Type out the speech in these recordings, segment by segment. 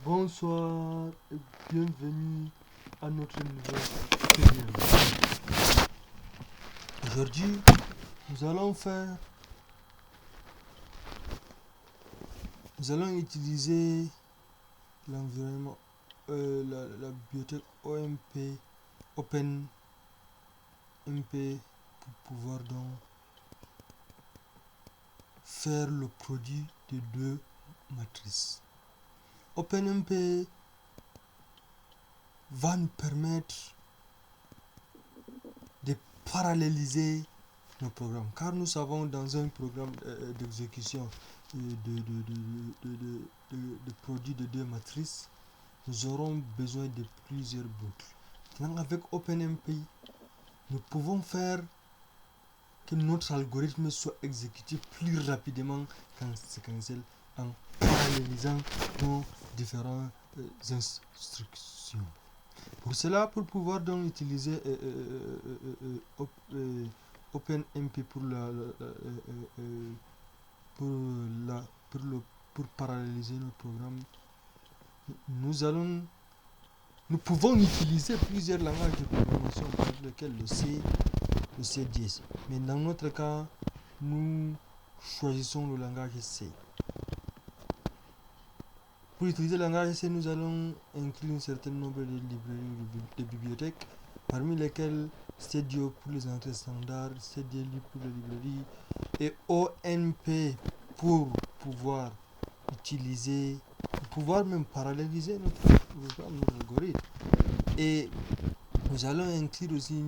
Bonsoir et bienvenue à notre nouvelle expérience. Aujourd'hui, nous allons utiliser l'environnement, la bibliothèque OpenMP pour pouvoir donc faire le produit de deux matrices. OpenMP va nous permettre de paralléliser nos programmes, car nous savons dans un programme d'exécution de produits de deux matrices, nous aurons besoin de plusieurs boucles. Maintenant, avec OpenMP, nous pouvons faire que notre algorithme soit exécuté plus rapidement qu'en séquentiel, en parallélisant nos différentes instructions. Pour cela, pour pouvoir donc utiliser OpenMP pour paralléliser nos programmes, nous pouvons utiliser plusieurs langages de programmation, parmi lesquels le C, le C10. Mais dans notre cas, nous choisissons le langage C. Pour utiliser le langage C, nous allons inclure un certain nombre de librairies, de bibliothèques, parmi lesquelles Studio pour les entrées standards, CDLib pour les librairies et ONP pour pouvoir utiliser, pour pouvoir même paralléliser notre algorithme. Et nous allons inclure aussi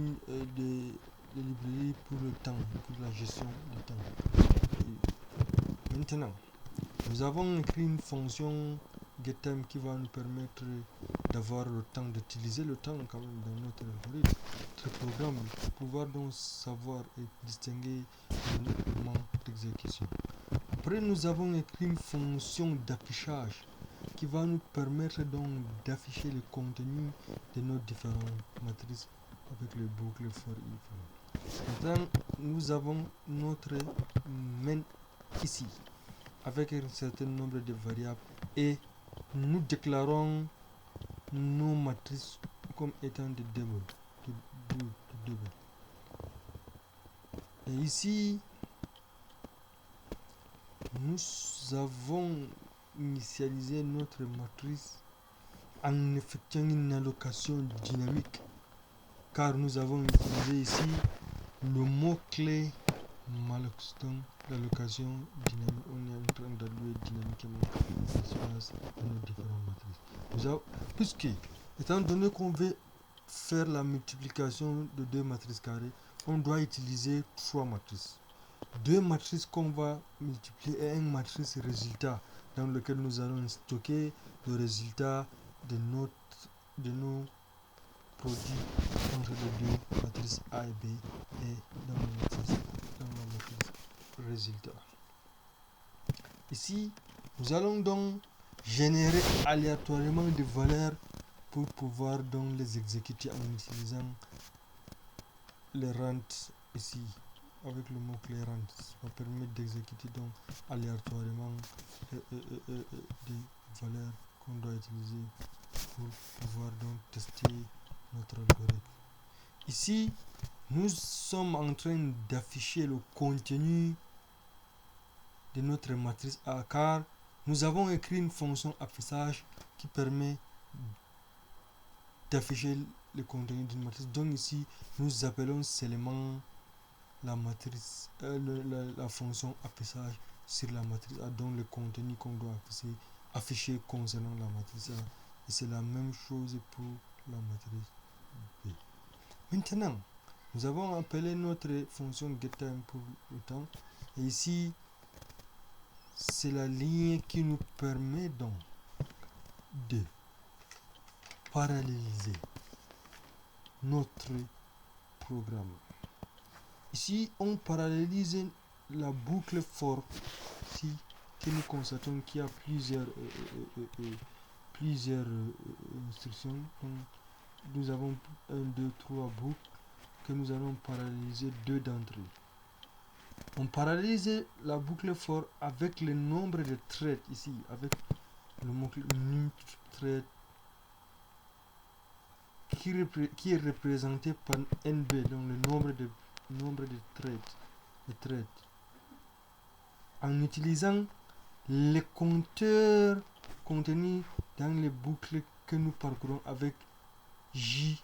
des librairies pour le temps, pour la gestion du temps. Et maintenant, nous avons écrit une fonction getTime qui va nous permettre d'avoir le temps, d'utiliser le temps quand même dans notre algorithme, notre programme, pour pouvoir donc savoir et distinguer le moment d'exécution. Après, nous avons écrit une fonction d'affichage qui va nous permettre donc d'afficher le contenu de nos différentes matrices avec le boucle for if. Maintenant, nous avons notre main ici avec un certain nombre de variables et nous déclarons nos matrices comme étant des doubles. Et ici, nous avons initialisé notre matrice en effectuant une allocation dynamique, car nous avons utilisé ici le mot-clé Malloc-Stone, l'allocation dynamique. On est en train d'allouer dynamiquement l'espace de nos différentes matrices. Puisque, étant donné qu'on veut faire la multiplication de deux matrices carrées, on doit utiliser trois matrices. Deux matrices qu'on va multiplier et une matrice résultat dans lequel nous allons stocker le résultat de nos produits entre les deux matrices A et B et dans la matrice résultat. Ici, nous allons donc générer aléatoirement des valeurs pour pouvoir donc les exécuter en utilisant les rentes ici. Avec le mot-clé rent, ça va permettre d'exécuter donc aléatoirement des valeurs qu'on doit utiliser pour pouvoir donc tester notre algorithme. Ici, nous sommes en train d'afficher le contenu de notre matrice A, car nous avons écrit une fonction affichage qui permet d'afficher le contenu d'une matrice. Donc ici, nous appelons seulement la matrice, la fonction affichage sur la matrice A, donc le contenu qu'on doit afficher concernant la matrice A. Et c'est la même chose pour la matrice B. Maintenant, nous avons appelé notre fonction getTime pour le temps. Et ici, c'est la ligne qui nous permet donc de paralléliser notre programme. Ici, on parallélise la boucle for si que nous constatons qu'il y a plusieurs instructions. Donc, nous avons 1, 2, 3 boucles que nous allons paralléliser deux d'entre eux. On parallélise la boucle for avec le nombre de threads ici, avec le mot-clé num_thread qui est représenté par NB, donc le nombre de threads. En utilisant les compteurs contenus dans les boucles que nous parcourons avec J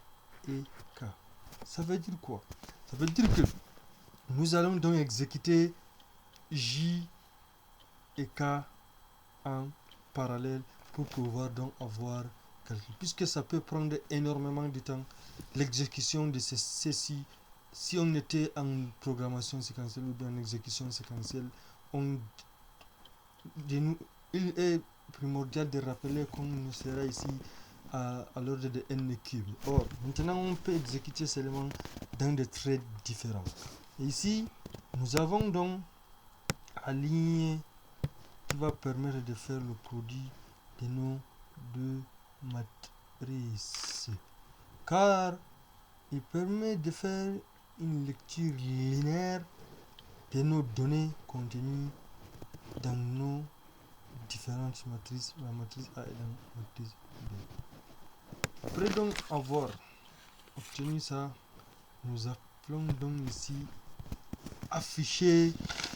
et K. Ça veut dire quoi? Ça veut dire que nous allons donc exécuter J et K en parallèle pour pouvoir donc avoir calcul. Puisque ça peut prendre énormément de temps, l'exécution de ceci, si on était en programmation séquentielle ou bien en exécution séquentielle, il est primordial de rappeler qu'on sera ici à l'ordre de n cube. Or, maintenant on peut exécuter seulement dans des threads différents. Et ici, nous avons donc la ligne qui va permettre de faire le produit de nos deux matrices. Car il permet de faire une lecture linéaire de nos données contenues dans nos différentes matrices, la matrice A et la matrice B. Après donc avoir obtenu ça, nous appelons donc ici afficher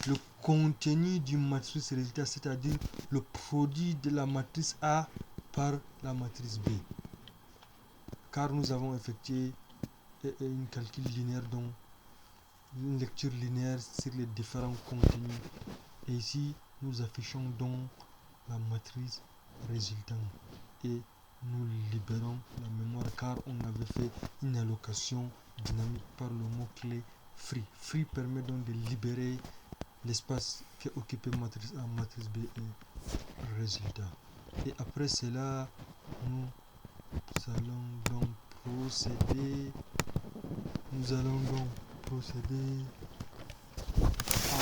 le contenu du matrice résultat, c'est-à-dire le produit de la matrice A par la matrice B. Car nous avons effectué une calcul linéaire, donc une lecture linéaire sur les différents contenus. Et ici, nous affichons donc la matrice résultante et nous libérons la mémoire car on avait fait une allocation dynamique par le mot-clé free. Free permet donc de libérer l'espace qui est occupé matrice A, matrice B et résultat. Et après cela, nous allons donc procéder à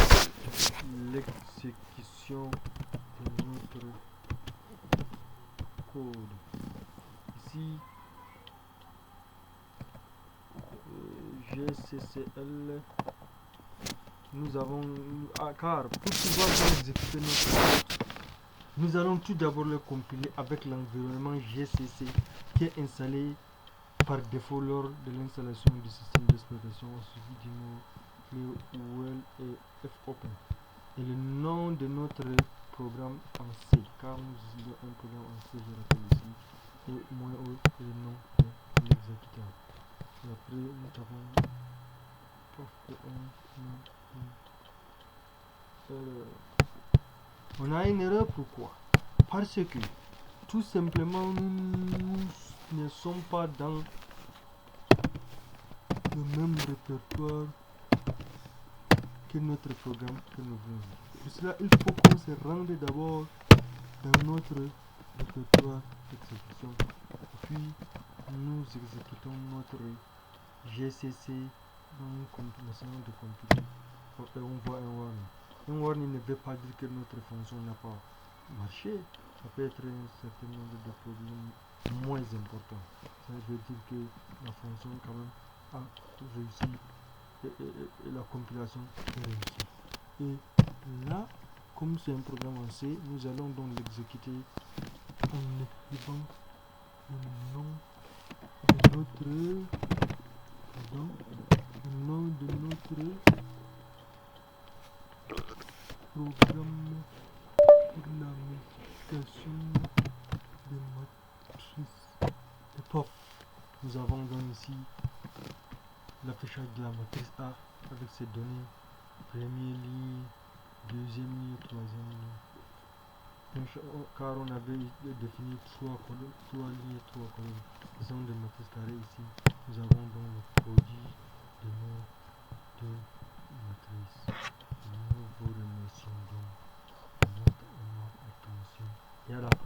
l'exécution de notre code. Ici, GCCL, nous avons car pour pouvoir exécuter notre code, nous allons tout d'abord le compiler avec l'environnement GCC qui est installé par défaut lors de l'installation du système d'exploitation au suivi du mot UL et fopen. Et le nom de notre programme en C, car nous utilisons un programme en C, je rappelle ici, et moins O est le nom de l'exécutable. Et après, nous avons on a une erreur, pourquoi? Parce que tout simplement nous ne sommes pas dans le même répertoire que notre programme que nous voulons. Pour cela, il faut qu'on se rende d'abord dans notre répertoire d'exécution. Puis nous exécutons notre GCC dans une compilation de compiler. Et on voit un warning. Un warning ne veut pas dire que notre fonction n'a pas marché. Ça peut être un certain nombre de problèmes moins importants. Ça veut dire que la fonction quand même a réussi et la compilation est réussie. Et là, comme c'est un programme en C, nous allons donc l'exécuter en écrivant le nom de notre programme pour la multiplication des matrices de POP. Nous avons donc ici l'affichage de la matrice A avec ses données, première ligne, deuxième ligne, troisième ligne. Car on avait défini trois lignes et trois colonnes. Nous avons des matrices carrées ici. Nous avons donc le produit de nos deux matrices. Nous vous remercions donc de votre attention et à la prochaine.